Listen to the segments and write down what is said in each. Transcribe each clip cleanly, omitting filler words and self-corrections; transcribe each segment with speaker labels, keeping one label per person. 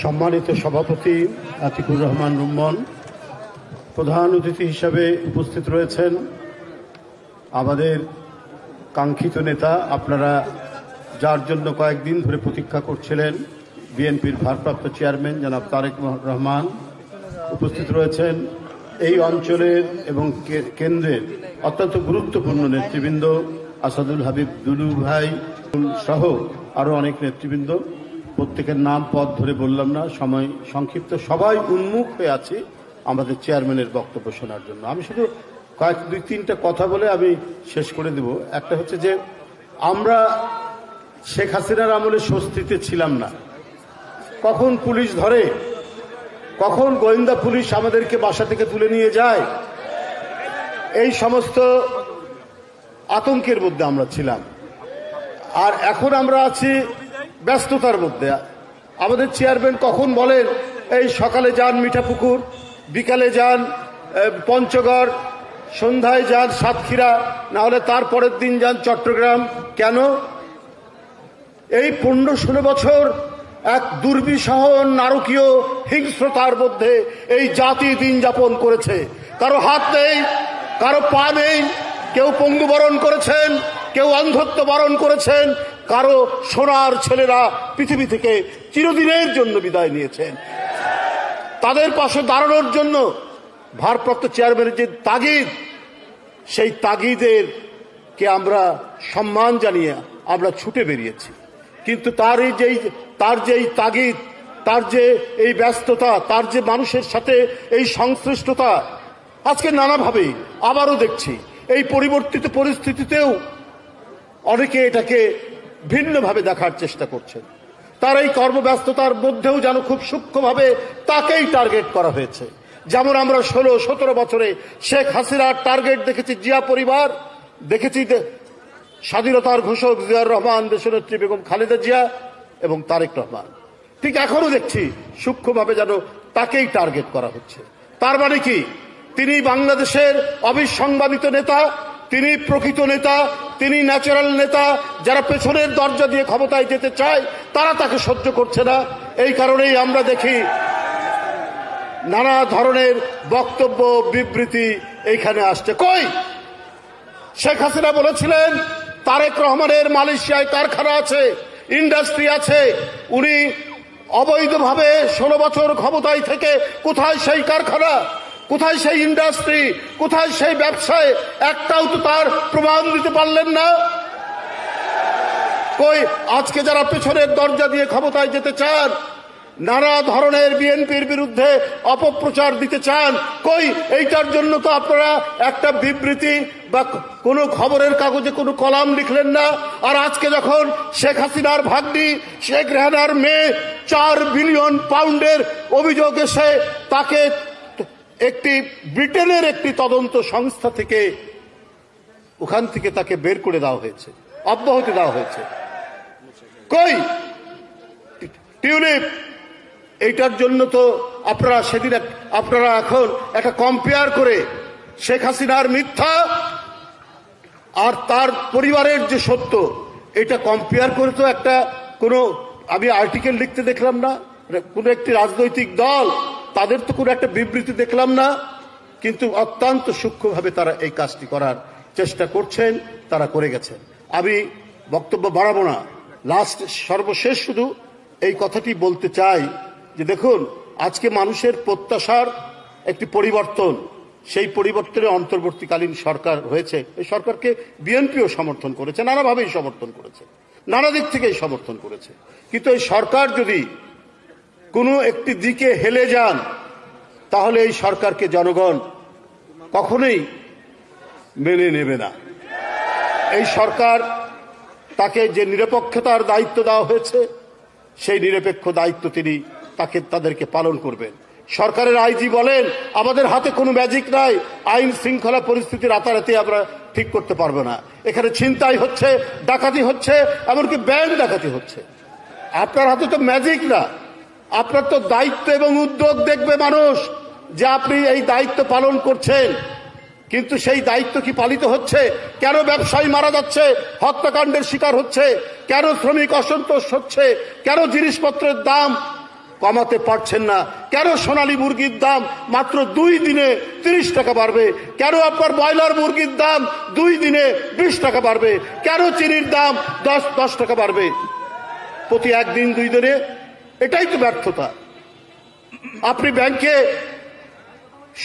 Speaker 1: সম্মানিত সভাপতি আতিকুর রহমান রুম্মন, প্রধান অতিথি হিসাবে উপস্থিত রয়েছেন আমাদের কাঙ্ক্ষিত নেতা, আপনারা যার জন্য কয়েকদিন ধরে প্রতীক্ষা করছিলেন, বিএনপির ভারপ্রাপ্ত চেয়ারম্যান জনাব তারেক রহমান উপস্থিত রয়েছেন। এই অঞ্চলের এবং কেন্দ্রের অত্যন্ত গুরুত্বপূর্ণ নেতৃবৃন্দ, আসাদুল হাবিব দুলু ভাই সহ আরো অনেক নেতৃবৃন্দ, প্রত্যেকের নাম পদ ধরে বললাম না, সময় সংক্ষিপ্ত। সবাই উন্মুখ হয়ে আছি আমাদের চেয়ারম্যানের বক্তব্য শোনার জন্য। আমি শুধু দুই তিনটা কথা বলে আমি শেষ করে দেব। একটা হচ্ছে যে আমরা শেখ হাসিনার আমলে স্বস্তিতে ছিলাম না। কখন পুলিশ ধরে, কখন গোয়েন্দা পুলিশ আমাদেরকে বাসা থেকে তুলে নিয়ে যায়, এই সমস্ত আতঙ্কের মধ্যে আমরা ছিলাম। আর এখন আমরা আছি ব্যস্ততার মধ্যে। আমাদের চেয়ারম্যান কখন বলেন এই সকালে যান মিঠাপুকুর, বিকালে যান পঞ্চগড়, সন্ধ্যায় যান সাতক্ষীরা, না হলে তার পরের দিন যান চট্টগ্রাম। কেন? এই 15-16 বছর এক দুর্বিষহ নারকীয় হিংস্রতার মধ্যে এই জাতি দিন যাপন করেছে। কারো হাত নেই, কারো পা নেই, কেউ পঙ্গু বরণ করেছেন, কেউ অন্ধত্ব বরণ করেছেন, কারো সোনার ছেলেরা পৃথিবী থেকে চিরদিনের জন্য বিদায় নিয়েছেন। তাদের পাশে দাঁড়ানোর জন্য ভারপ্রাপ্ত চেয়ারম্যানের যে তাগিদ, সেই তাগিদের কে আমরা সম্মান জানিয়ে আমরা ছুটে বেরিয়েছি। কিন্তু তার যেই তাগিদ, তার যে এই ব্যস্ততা, তার যে মানুষের সাথে এই সংশ্লিষ্টতা, আজকে নানাভাবে আবারও দেখছি এই পরিবর্তিত পরিস্থিতিতেও অনেকে এটাকে ভিন্নভাবে দেখার চেষ্টা করছেন। তার এই কর্মব্যস্ততার মধ্যেও যেন খুব সূক্ষ্মভাবে তাকেই টার্গেট করা হয়েছে। যেমন আমরা 16-17 বছরে শেখ হাসিনার টার্গেট দেখেছি জিয়া পরিবার, দেখেছি স্বাধীনতার ঘোষক জিয়াউর রহমান, দেশনেত্রী বেগম খালেদা জিয়া এবং তারেক রহমান। ঠিক এখনো দেখছি সূক্ষ্মভাবে যেন তাকেই টার্গেট করা হচ্ছে। তার মানে কি? তিনি বাংলাদেশের অবিসংবাদিত নেতা, তিনি প্রকৃত নেতা, তিনি ন্যাচারাল নেতা। যারা পেছনের দরজা দিয়ে ক্ষমতায় যেতে চায় তারা তাকে সহ্য করছে না। এই কারণেই আমরা দেখি নানা ধরনের বক্তব্য, বিবৃতি এইখানে আসছে। কই শেখ হাসিনা বলেছিলেন তারেক রহমানের মালয়েশিয়ায় কারখানা আছে, ইন্ডাস্ট্রি আছে। উনি অবৈধভাবে 16 বছর ক্ষমতায় থেকে কোথায় সেই কারখানা, কোথায় সেই ইন্ডাস্ট্রি, কোথায় সেই ব্যবসায়? একটাও তো তার প্রমাণ দিতে পারলেন না। কই আজকে যারা পেছনের দরজা দিয়ে ক্ষমতায় যেতে চান, নানা ধরনের বিএনপির বিরুদ্ধে অপপ্রচার দিতে চান, কই এইটার জন্য তো আপনারা একটা বিবৃতি বা কোনো খবরের কাগজে কোনো কলাম লিখলেন না। আর আজকে যখন শেখ হাসিনার ভাগ্নি শেখ রেহানার মেয়ে 4 বিলিয়ন পাউন্ডের অভিযোগ এসে তাকে একটি ব্রিটেনের একটি তদন্ত সংস্থা থেকে ওখান থেকে তাকে বের করে দেওয়া হয়েছে, অব্যাহতি দেওয়া হয়েছে। কই টিউলিপ? এইটার জন্য তো আপনারা এখন একটা কম্পেয়ার করে শেখ হাসিনার মিথ্যা আর তার পরিবারের যে সত্য, এটা কম্পেয়ার করে তো একটা কোনো আমি আর্টিকেল লিখতে দেখলাম না, কোনো একটি রাজনৈতিক দল তাদের তো কোনো একটা বিবৃতি দেখলাম না। কিন্তু অত্যন্ত সূক্ষ্মভাবে তারা এই কাজটি করার চেষ্টা করছেন, তারা করে গেছেন। আমি বক্তব্য বাড়াবো না, সর্বশেষ শুধু এই কথাটি বলতে চাই যে দেখুন, আজকে মানুষের প্রত্যাশার একটি পরিবর্তন, সেই পরিবর্তনে অন্তর্বর্তীকালীন সরকার হয়েছে। এই সরকারকে বিএনপিও সমর্থন করেছে, নানাভাবেই সমর্থন করেছে, নানা দিক থেকেই সমর্থন করেছে। কিন্তু এই সরকার যদি কোনো একটি দিকে হেলে যান, তাহলে এই সরকারকে জনগণ কখনোই মেনে নেবে না। এই সরকার তাকে যে নিরপেক্ষতার দায়িত্ব দেওয়া হয়েছে, সেই নিরপেক্ষ দায়িত্ব তিনি তাদেরকে পালন করবেন। সরকারের আইজি বলেন আমাদের হাতে কোনো ম্যাজিক নাই, আইন শৃঙ্খলা পরিস্থিতি রাতারাতি আমরা ঠিক করতে পারবো না। এখানে ছিনতাই হচ্ছে, ডাকাতি হচ্ছে, এমনকি ব্যাংক ডাকাতি হচ্ছে। আপনার হাতে তো ম্যাজিক না, আপনার তো দায়িত্ব এবং উদ্যোগ দেখবে মানুষ যে আপনি এই দায়িত্ব পালন করছেন। কিন্তু সেই দায়িত্ব কি পালিত হচ্ছে? কেন ব্যবসায়ী মারা যাচ্ছে, হত্যাকাণ্ডের শিকার হচ্ছে? কেন শ্রমিক অসন্তোষ হচ্ছে? কেন জিনিসপত্রের দাম কমাতে পারছেন না? কেন সোনালী মুরগির দাম মাত্র 2 দিনে 30 টাকা বাড়বে? কেন আপনার ব্রয়লার মুরগির দাম 2 দিনে 20 টাকা বাড়বে? কেন চিনির দাম 10 টাকা বাড়বে প্রতি 1 দিন 2 দিনে? এটাই তো ব্যর্থতা। আপনি ব্যাংকে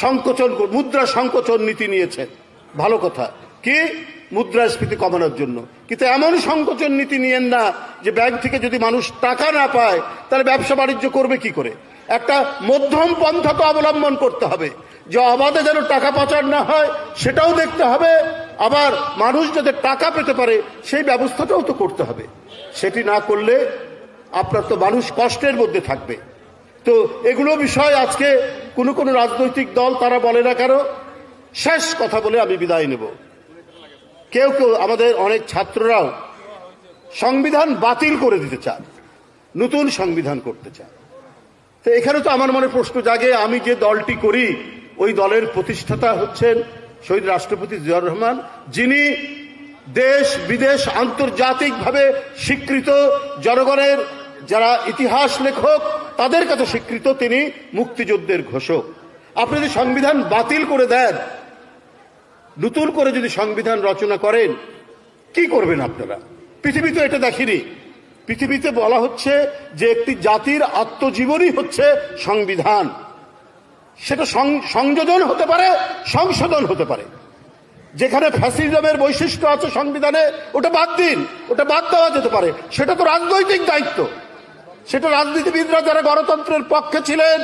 Speaker 1: সংকোচন, মুদ্রা সংকোচন নীতি নিয়েছেন, ভালো কথা, কি মুদ্রাস্ফীতি কমানোর জন্য। কিন্তু এমন সংকোচন নীতি নিয়েন না যে ব্যাংক থেকে যদি মানুষ টাকা না পায় তাহলে ব্যবসা বাণিজ্য করবে কি করে। একটা মধ্যম পন্থা তো অবলম্বন করতে হবে, যে অবাধে যেন টাকা পাচার না হয় সেটাও দেখতে হবে, আবার মানুষ যাতে টাকা পেতে পারে সেই ব্যবস্থাটাও তো করতে হবে। সেটি না করলে আপনার তো মানুষ কষ্টের মধ্যে থাকবে। তো এগুলো বিষয় আজকে কোনো রাজনৈতিক দল তারা বলে না কেন। শেষ কথা বলে আমি বিদায় নেব। কেউ আমাদের অনেক ছাত্ররাও সংবিধান বাতিল করে দিতে চান, নতুন সংবিধান করতে চান। তো এখানে তো আমার মনে প্রশ্ন জাগে, আমি যে দলটি করি ওই দলের প্রতিষ্ঠাতা হচ্ছেন শহীদ রাষ্ট্রপতি জিয়াউর রহমান, যিনি দেশ বিদেশ আন্তর্জাতিকভাবে স্বীকৃত, জনগণের যারা ইতিহাস লেখক তাদের কাছে স্বীকৃত, তিনি মুক্তিযুদ্ধের ঘোষক। আপনি যদি সংবিধান বাতিল করে দেন, নতুন করে যদি সংবিধান রচনা করেন, কি করবেন আপনারা? পৃথিবী তো এটা দেখেনি। পৃথিবীতে বলা হচ্ছে যে একটি জাতির আত্মজীবনী হচ্ছে সংবিধান। সেটা সংযোজন হতে পারে, সংশোধন হতে পারে। যেখানে ফ্যাসিজমের বৈশিষ্ট্য আছে সংবিধানে, ওটা বাদ দিন, ওটা বাদ দেওয়া যেতে পারে। সেটা তো রাজনৈতিক দায়িত্ব। সেটা রাজনীতিবিদরা যারা গণতন্ত্রের পক্ষে ছিলেন,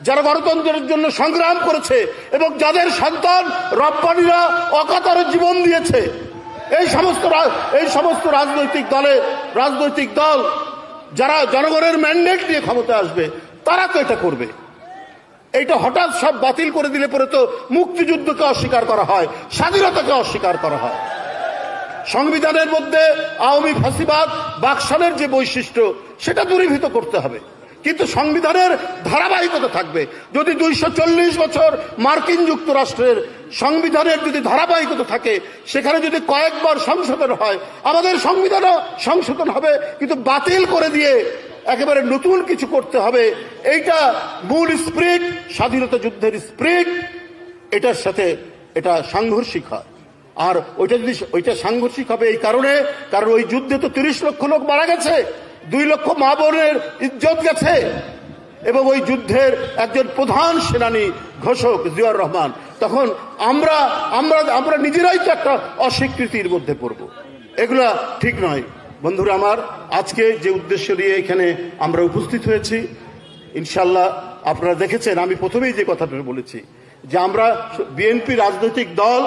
Speaker 1: যারা গণতন্ত্রের জন্য সংগ্রাম করেছে এবং যাদের সন্তান রব্বানীরা অকাতরে জীবন দিয়েছে, এই সমস্ত রাজনৈতিক দল যারা জনগণের ম্যান্ডেট নিয়ে ক্ষমতা আসবে, তারা তো এটা করবে। এইটা হঠাৎ সব বাতিল করে দিলে পরে তো মুক্তিযুদ্ধকে অস্বীকার করা হয়, স্বাধীনতাকে অস্বীকার করা হয়। সংবিধানের মধ্যে আওয়ামী ফ্যাসিবাদ বাকশালের যে বৈশিষ্ট্য সেটা দূরীভূত করতে হবে, কিন্তু সংবিধানের ধারাবাহিকতা থাকবে। যদি 240 বছর মার্কিন যুক্তরাষ্ট্রের সংবিধানের যদি ধারাবাহিকতা থাকে, সেখানে যদি কয়েকবার সংশোধন হয়, আমাদের সংবিধানও সংশোধন হবে। কিন্তু বাতিল করে দিয়ে একেবারে নতুন কিছু করতে হবে, এইটা মূল স্পিরিট, স্বাধীনতা যুদ্ধের স্পিরিট, এটার সাথে এটা সাংঘর্ষিক হয়। আর ওইটা সাংঘর্ষিক হবে এই কারণ ওই যুদ্ধে তো 30 লক্ষ লোক মারা গেছে, 2 লক্ষ মা বোনের ইজ্জত গেছে, এবং ওই যুদ্ধের একজন প্রধান সেনানী ঘোষক জিয়াউর রহমান। তখন আমরা নিজেরাই তো একটা অস্বীকৃতির মধ্যে পড়ব। এগুলা ঠিক নয়। বন্ধুরা আমার, আজকে যে উদ্দেশ্য নিয়ে এখানে আমরা উপস্থিত হয়েছি, ইনশাল্লাহ আপনারা দেখেছেন, আমি প্রথমেই যে কথাটা বলেছি যে আমরা বিএনপি রাজনৈতিক দল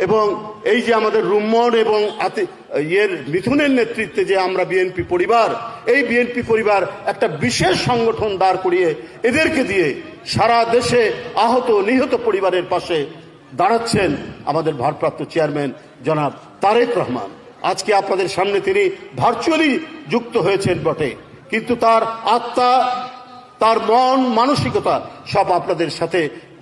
Speaker 1: এবং এই যে আমাদের রুম্মন এবং মিথুনের নেতৃত্বে যে আমরা বিএনপি পরিবার, এই বিএনপি পরিবার একটা বিশেষ সংগঠন দাঁড় করিয়ে এদেরকে দিয়ে সারা দেশে আহত নিহত পরিবারের পাশে দাঁড়াচ্ছেন আমাদের ভারপ্রাপ্ত চেয়ারম্যান জনাব তারেক রহমান। আজকে আপনাদের সামনে তিনি ভার্চুয়ালি যুক্ত হয়েছেন বটে, কিন্তু তার আত্মা, তার মন মানসিকতা সব আপনাদের সাথে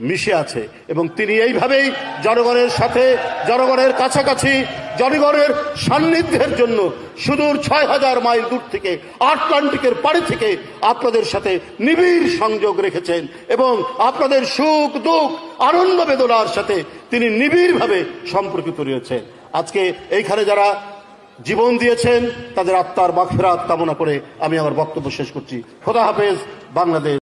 Speaker 1: মিশে আছে, এবং তিনি এইভাবেই জনগণের সাথে, জনগণের কাছাকাছি, জনগণের সান্নিধ্যের জন্য সুদূর 6000 মাইল দূর থেকে, আটলান্টিকের পাড়ি থেকে আপনাদের সাথে নিবিড় সংযোগ রেখেছেন, এবং আপনাদের সুখ দুঃখ আনন্দ বেদনার সাথে তিনি নিবিড়ভাবে সম্পর্কিত রয়েছেন। আজকে এইখানে যারা জীবন দিয়েছেন তাদের আত্মার মাগফিরাত কামনা করে আমি আমার বক্তব্য শেষ করছি। খোদা হাফেজ। বাংলাদেশ।